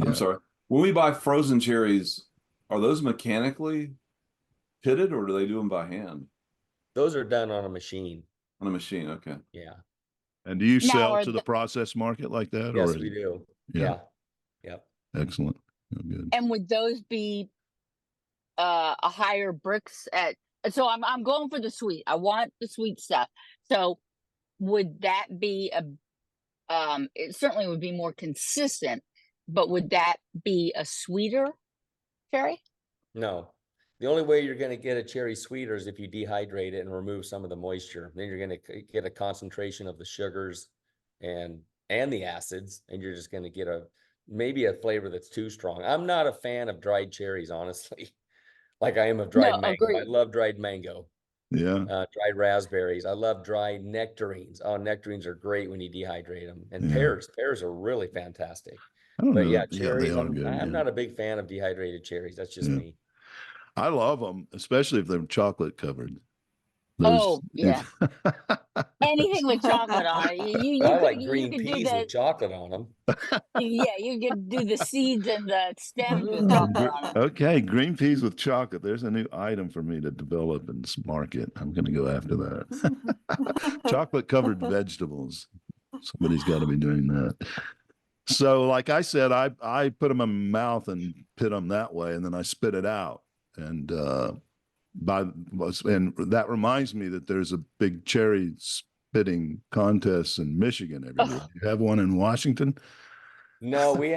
I'm sorry. When we buy frozen cherries, are those mechanically pitted or do they do them by hand Those are done on a machine. on a machine? Okay. Yeah. And do you Now, sell are to the process market like that? Yes, or we do. Yeah. Yeah. Excellent. Oh, good. And would those be a higher bricks at? So I'm going for the sweet. I want the sweet stuff. So would that be it certainly would be more consistent but would that be a sweeter cherry? No. The only way you're going to get a cherry sweeter is if you dehydrate it and remove some of the moisture. Then you're going to get a concentration of the sugars and the acids, and you're just going to get maybe a flavor that's too strong. I'm not a fan of dried cherries, honestly. Like I am of dried No, mango. I agreed. love dried mango. Yeah. Dried raspberries. I love dried nectarines. Oh, nectarines are great when you dehydrate them. And Yeah. pears are really fantastic. I don't But know. yeah, Yeah, they cherries, are good. I'm Yeah. not a big fan of dehydrated cherries. That's just Yeah. me. I love them, especially if they're chocolate covered. Oh, yeah. Anything with chocolate on it. I You could like green do peas the with chocolate on them. yeah, you could do the seeds and the stems with chocolate on it. Okay, green peas with chocolate. There's a new item for me to develop and market. I'm going to go after that. Chocolate covered vegetables. Somebody's got to be doing that. So, like I said, I put them in my mouth and pit them that way, and then I spit it out. And that reminds me that there's a big cherry spitting contest in Michigan every year. You have one in Washington? No, we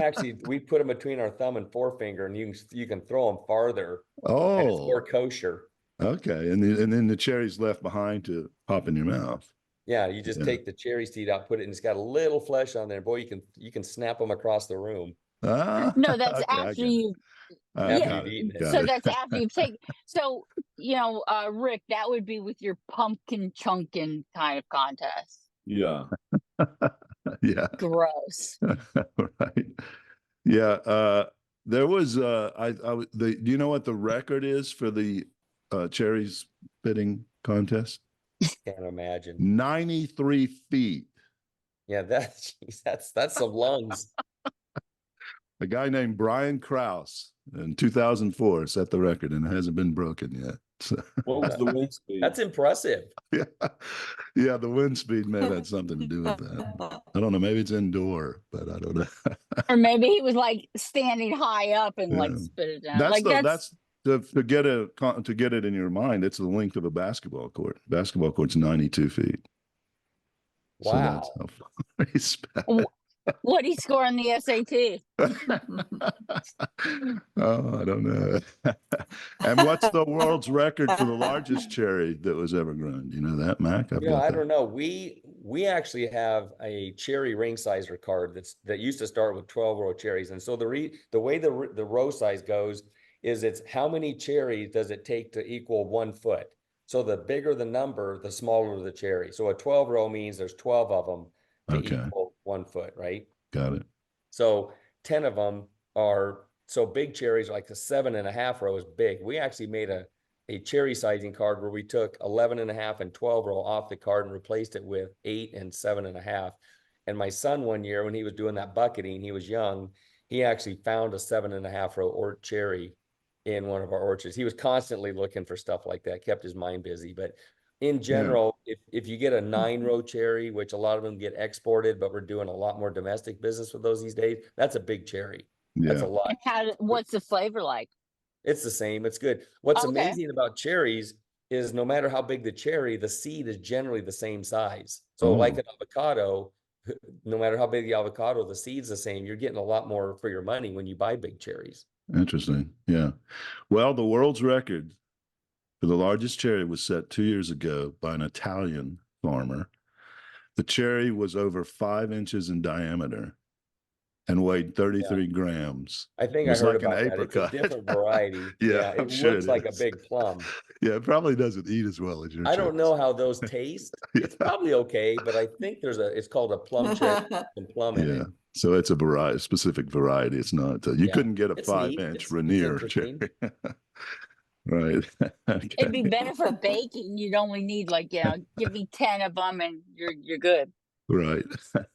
put them between our thumb and forefinger, and you can throw them farther. And it's more Oh, kosher. okay. And then the cherry's left behind to pop in your mouth. Yeah, you just Yeah. take the cherry seed out, put it, and it's got a little flesh on there. Boy, you can snap them across the room Ah, No, that's okay, I after get it. you I after yeah. you've eaten it. got So it. that's after you take so Rick, that would be with your pumpkin chunkin kind of contest. Yeah. Yeah. Gross. Right. Yeah. There was do you know what the record is for the cherries spitting contest? Can't imagine. 93 feet. Yeah, that's some lungs. A guy named Brian Krause in 2004 set the record, and it hasn't been broken yet. So, What was the wind speed? That's impressive. yeah, yeah, the wind speed may have had something to do with that. I don't know. Maybe it's indoor, but I don't know. Or maybe he was like standing high up and like Yeah. spit it down. That's Like that's to get it in your mind. It's the length of a basketball court. Basketball court's 92 feet. So that's Wow. how far he spat. what he score on the SAT. Oh, I don't know. And what's the world's record for the largest cherry that was ever grown? Do you know that, Mac? I've got I that. don't know. We actually have a cherry ring sizer card that used to start with 12-row cherries. And so the way the row size goes is it's how many cherries does it take to equal 1 foot? So the bigger the number, the smaller the cherry. So a 12-row means there's 12 of them to Okay. equal 1 foot, right? Got it. So 10 of them are, so big cherries, like the 7.5 row is big. We actually made a cherry sizing card where we took 11.5 and 12 row off the card and replaced it with 8 and 7.5. And my son one year, when he was doing that bucketing, he was young, he actually found a 7.5 row or cherry in one of our orchards. He was constantly looking for stuff like that, kept his mind busy. But in general, if you get a 9-row cherry, which a lot of them get exported, but we're doing a lot more domestic business with those these days, that's a big cherry. That's a Yeah. lot. And what's the flavor like? It's the same. It's good. What's Okay. amazing about cherries is no matter how big the cherry, the seed is generally the same size. So like an avocado, no matter how big the avocado, the seed's the same. You're getting a lot more for your money when you buy big cherries. Interesting. Yeah. Well, the world's record for the largest cherry was set 2 years ago by an Italian farmer. The cherry was over 5 inches in diameter and weighed 33 grams. I think It I was heard like an about that. It's a apricot. different variety. Yeah, I'm it sure looks it like a is. big plum. Yeah, it probably doesn't eat as well as your I don't cherries. know how those taste. It's Yeah. probably okay, but I think it's called a plum cherry, and plum in Yeah. it. So it's a variety, specific variety. It's not, you Yeah. couldn't get a It's 5 neat. inch It's Rainier cherry. interesting. Right. It'd be Okay. better for baking. You'd only need give me 10 of them and you're good. Right.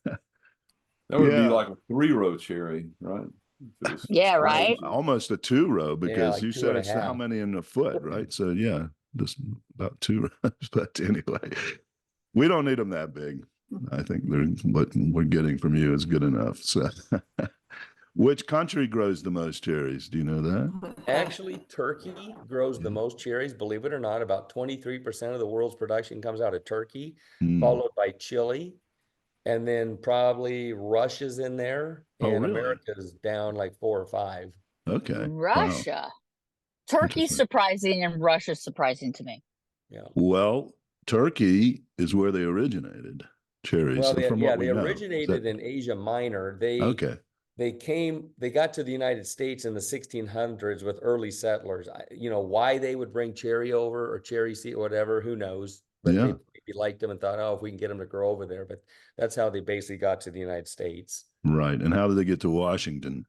That would be Yeah. like a 3-row cherry, right? If it was Yeah, five right? inches. Almost a 2-row because like you two said and a it's how half. many in a foot, right? So yeah, just about 2 rows. But anyway, we don't need them that big. I think what we're getting from you is good enough. So, which country grows the most cherries? Do you know that? Actually, Turkey grows the most cherries, believe it or not. About 23% of the world's production comes out of Turkey, Mm, followed by Chile, and then probably Russia's in there, Oh, and really? America's down like 4 or 5. Okay. Wow. Russia. Turkey's Interesting. surprising and Russia's surprising to me. Yeah. Well, Turkey is where they originated, cherries. Well, So from what we they know, is originated that in Asia Minor. okay? They got to the United States in the 1600s with early settlers. Why they would bring cherry over or cherry seed or whatever, who knows? But they Yeah, maybe liked them and thought, oh, if we can get them to grow over there. But that's how they basically got to the United States. right. And how did they get to Washington?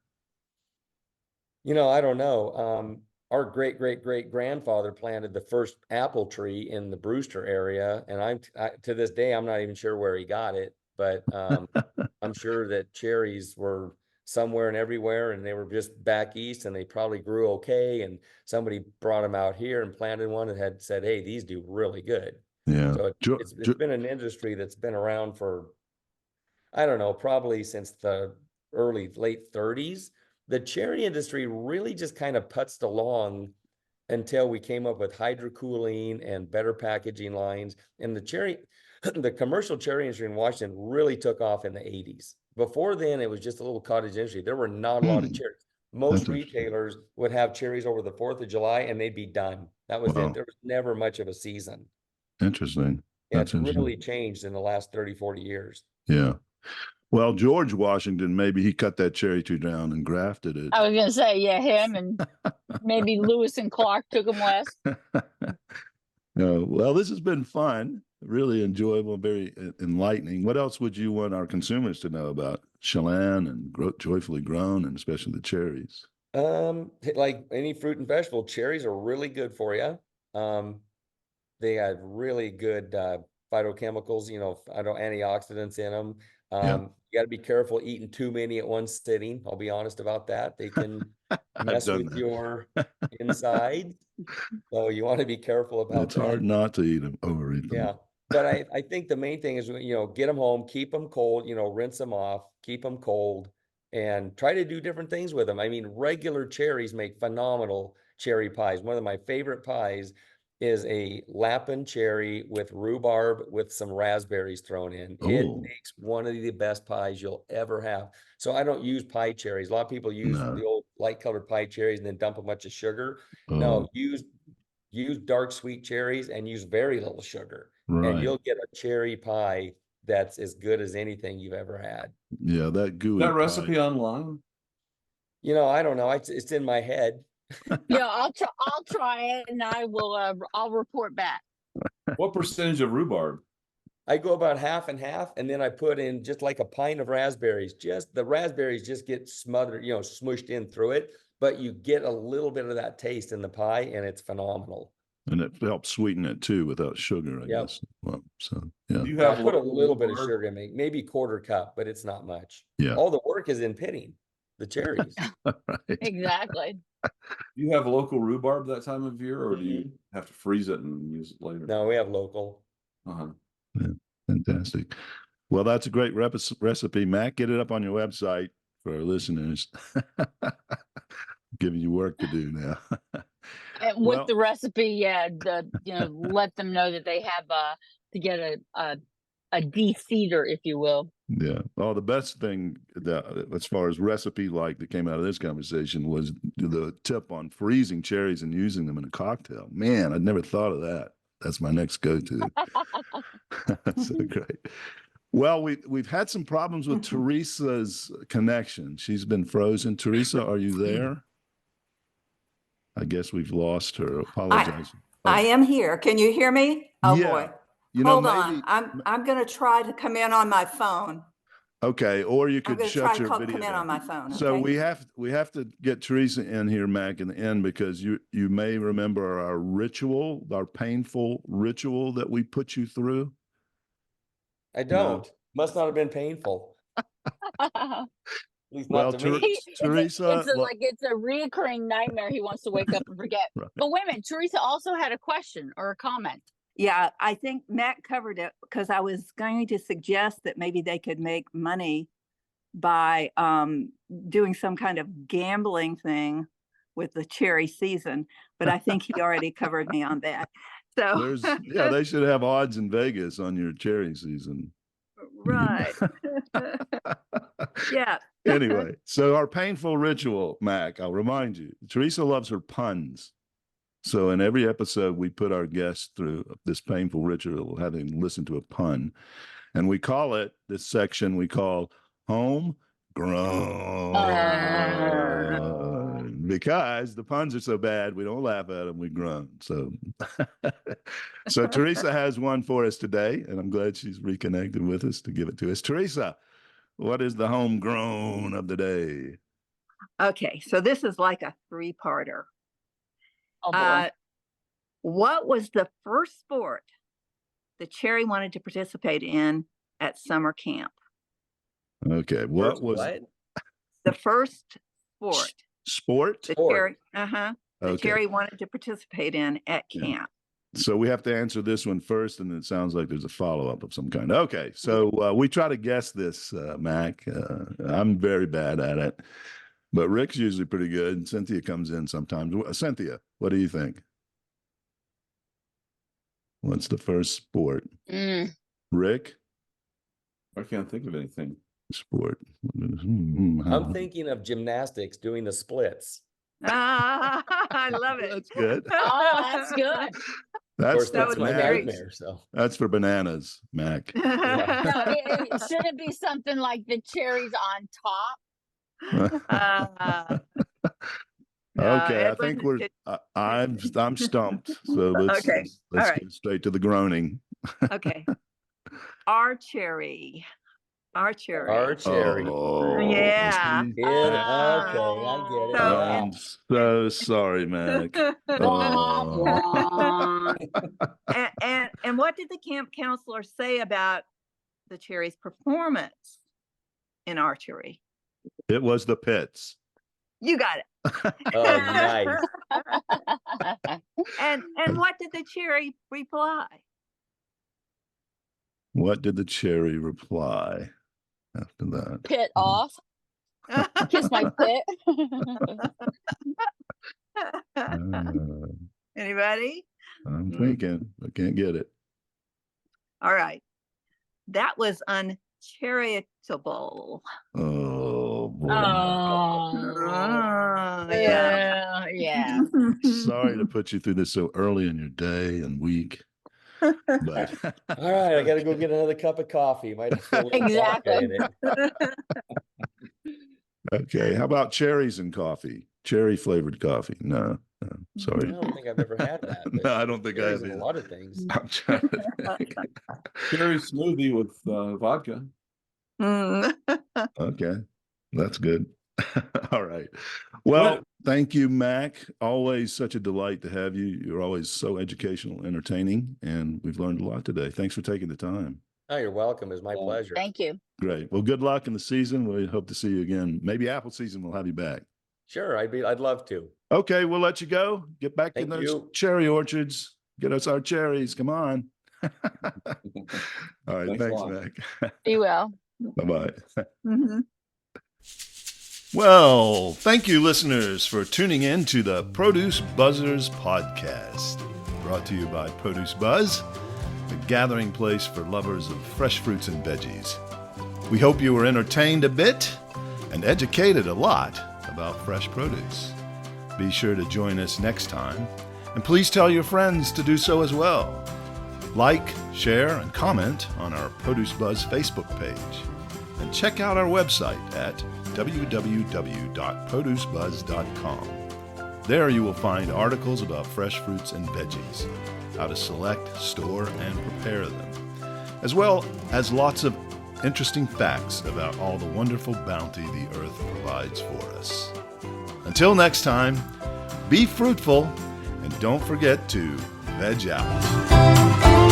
I don't know. Our great grandfather planted the first apple tree in the Brewster area, and to this day I'm not even sure where he got it, but I'm sure that cherries were somewhere and everywhere, and they were just back east, and they probably grew okay, and somebody brought them out here and planted one and had said, "Hey, these do really good." Yeah. So it's been an industry that's been around for, I don't know, probably since the late 30s. The cherry industry really just kind of putzed along until we came up with hydrocooling and better packaging lines. And the commercial cherry industry in Washington really took off in the 80s. Before then, it was just a little cottage industry. There were not a lot of cherries. Most retailers would have cherries over the 4th of July and they'd be done. That was it. There was never much of a season. Interesting. Yeah, That's it's really changed in the last 30, 40 years. Yeah. Well, George Washington, maybe he cut that cherry tree down and grafted it. I was gonna say, yeah, him and maybe Lewis and Clark took him west. Well, this has been fun, really enjoyable, very enlightening. What else would you want our consumers to know about Chelan and Joyfully Grown, and especially the cherries? Like any fruit and vegetable, cherries are really good for you. They have really good phytochemicals, antioxidants in them. You got to be careful eating too many at one sitting. I'll be honest about that. They can mess with your inside. So you want to be careful about It's that. hard not to eat them, overeat them. Yeah. But I think the main thing is, get them home, keep them cold, rinse them off, keep them cold, and try to do different things with them. I mean, regular cherries make phenomenal cherry pies. One of my favorite pies is a Lapin cherry with rhubarb with some raspberries thrown in. It Oh, makes one of the best pies you'll ever have. So I don't use pie cherries. A lot of people use no. the old light colored pie cherries and then dump a bunch of sugar. Oh, No, use dark sweet cherries and use very little sugar, and right. you'll get a cherry pie that's as good as anything you've ever had. Yeah, that gooey That pie. recipe online? I don't know. It's in my head. Yeah, I'll try it and I'll report back. What percentage of rhubarb? I go about half and half, and then I put in just like a pint of raspberries. Just the raspberries just get smothered, smushed in through it, but you get a little bit of that taste in the pie, and it's phenomenal. And it helps sweeten it too without sugar, I guess. Well, so yeah. Do you I have put a local little bit of rhubarb? sugar in, maybe quarter cup, but it's not much. Yeah. All the work is in pitting the cherries. Right. Exactly. Do you have local rhubarb that time of year, or do you have to freeze it and use it later? No, we have local. Uh-huh. Yeah, fantastic. Well, that's a great recipe, Matt. Get it up on your website for our listeners. Giving you work to do now. And with the recipe, yeah, let them know that they have to get a de-seeder, if you will. Yeah. Well, the best thing that, as far as recipe that came out of this conversation was the tip on freezing cherries and using them in a cocktail. Man, I'd never thought of that. That's my next go-to. So great. Well, we've had some problems with Teresa's connection. She's been frozen. Teresa, are you there? I guess we've lost her. Apologize. I am here. Can you hear me? Oh Yeah. boy. Hold on. I'm going to try to come in on my phone. Okay, or you could shut your video come in down. on my phone. So okay? we have to get Teresa in here, Mac, in the end, because you may remember our ritual, our painful ritual that we put you through. I don't. Must not have been painful. At least not to me. Teresa, it's a reoccurring nightmare. He wants to wake up and forget. Right. But wait a minute, Teresa also had a question or a comment. Yeah, I think Matt covered it because I was going to suggest that maybe they could make money by doing some kind of gambling thing with the cherry season, but I think he already covered me on that. So they should have odds in Vegas on your cherry season. Right. Yeah. Anyway, so our painful ritual, Mac, I'll remind you, Teresa loves her puns. So in every episode, we put our guests through this painful ritual, having listened to a pun. And we call it, this section we call Home Grown. Because the puns are so bad, we don't laugh at them, we groan. So, so Teresa has one for us today, and I'm glad she's reconnected with us to give it to us. Teresa, what is the homegrown of the day? Okay, so this is like a three-parter. Oh boy. What was the first sport that Cherry wanted to participate in at summer camp? Okay, what was the first sport sport? that Sport. Cherry, that Okay. Cherry wanted to participate in at Yeah. camp? So we have to answer this one first, and it sounds like there's a follow-up of some kind. Okay, so we try to guess this, Mac. I'm very bad at it, but Rick's usually pretty good, and Cynthia comes in sometimes. Cynthia, what do you think? What's the first sport? Rick? I can't think of anything. Sport. I'm thinking of gymnastics doing the splits. I love it. That's good. Oh, that's good. Of course, that that's would my be very- nightmare. So That's for bananas, Mac. No, it shouldn't be something like the cherries on top. Okay, I Edwin, think we're. did- I'm stumped. So let's Okay, let's all right. get straight to the groaning. Okay. Archery. Archery. archery. Oh, Yeah. see? Yeah, okay, I get it. So- Yeah. I'm so sorry, Mac. Oh. And what did the camp counselor say about the Cherries' performance in archery? It was the pits. You got it. Oh, nice. And what did the Cherry reply? What did the cherry reply after that? Pit off. Kiss my pit. Anybody? I'm thinking, I can't get it. All right. That was uncharitable. Oh boy. Oh, Yeah. yeah. Sorry to put you through this so early in your day and week. But All right, I got to go get another cup of coffee. Might have a little Exactly. vodka in it. okay, how about cherries and coffee? Cherry flavored coffee? No, I sorry. don't think I've ever had that. but No, I don't think I there's have a either. lot of things. I'm trying to think. Cherry smoothie with vodka. Mm. Okay, that's good. All right. Well, thank you, Mac. Always such a delight to have you. You're always so educational, entertaining, and we've learned a lot today. Thanks for taking the time. Oh, you're welcome. It's my pleasure. Thank you. Great. Well, good luck in the season. We hope to see you again. Maybe apple season, we'll have you back. Sure, I'd love to. Okay, we'll let you go. Get back in Thank those you. cherry orchards. Get us our cherries. Come on. All right. Thanks a Thanks, lot. Mac. Be well. Bye-bye. Mhm. Well, thank you, listeners, for tuning in to the Produce Buzzers podcast, brought to you by Produce Buzz, the gathering place for lovers of fresh fruits and veggies. We hope you were entertained a bit and educated a lot about fresh produce. Be sure to join us next time, and please tell your friends to do so as well. Like, share, and comment on our Produce Buzz Facebook page, and check out our website at www.producebuzz.com. There you will find articles about fresh fruits and veggies, how to select, store, and prepare them, as well as lots of interesting facts about all the wonderful bounty the earth provides for us. Until next time, be fruitful and don't forget to veg out.